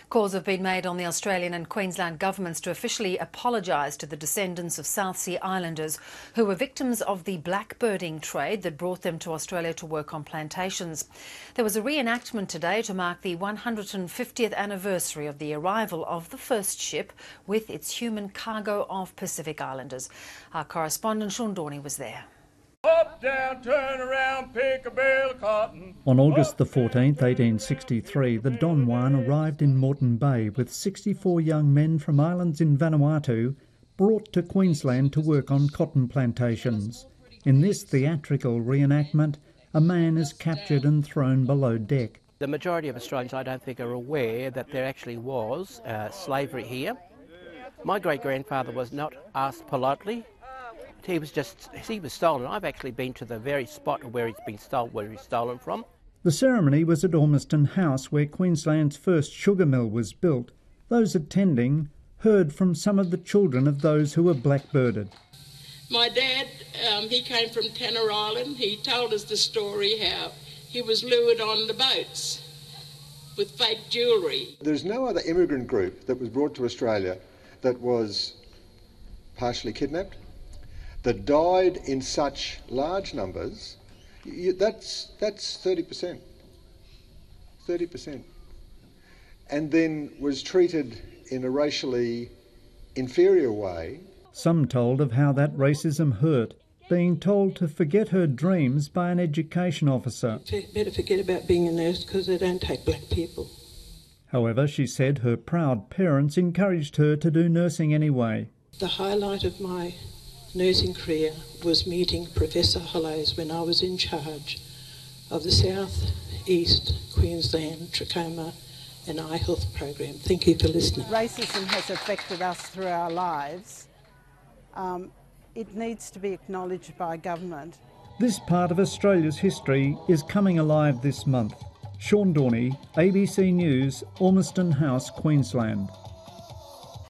Calls have been made on the Australian and Queensland governments to officially apologise to the descendants of South Sea Islanders who were victims of the blackbirding trade that brought them to Australia to work on plantations. There was a re-enactment today to mark the 150th anniversary of the arrival of the first ship with its human cargo of Pacific Islanders. Our correspondent Sean Dorney was there. Up, down, turn around, pick a bale of cotton. On August the 14th, 1863, the Don Juan arrived in Moreton Bay with 64 young men from islands in Vanuatu brought to Queensland to work on cotton plantations. In this theatrical reenactment, a man is captured and thrown below deck. The majority of Australians, I don't think, are aware that there actually was slavery here. My great-grandfather was not asked politely. He was stolen. I've actually been to the very spot where he's stolen from. The ceremony was at Ormiston House, where Queensland's first sugar mill was built. Those attending heard from some of the children of those who were blackbirded. My dad, he came from Tanner Island. He told us the story how he was lured on the boats with fake jewellery. There's no other immigrant group that was brought to Australia that was partially kidnapped, that died in such large numbers. That's 30%. 30%. And then was treated in a racially inferior way. Some told of how that racism hurt, being told to forget her dreams by an education officer. Better forget about being a nurse because they don't take black people. However, she said her proud parents encouraged her to do nursing anyway. The highlight of my nursing career was meeting Professor Hollows when I was in charge of the South East Queensland Trachoma and Eye Health Program. Thank you for listening. Racism has affected us through our lives. It needs to be acknowledged by government. This part of Australia's history is coming alive this month. Sean Dorney, ABC News, Ormiston House, Queensland.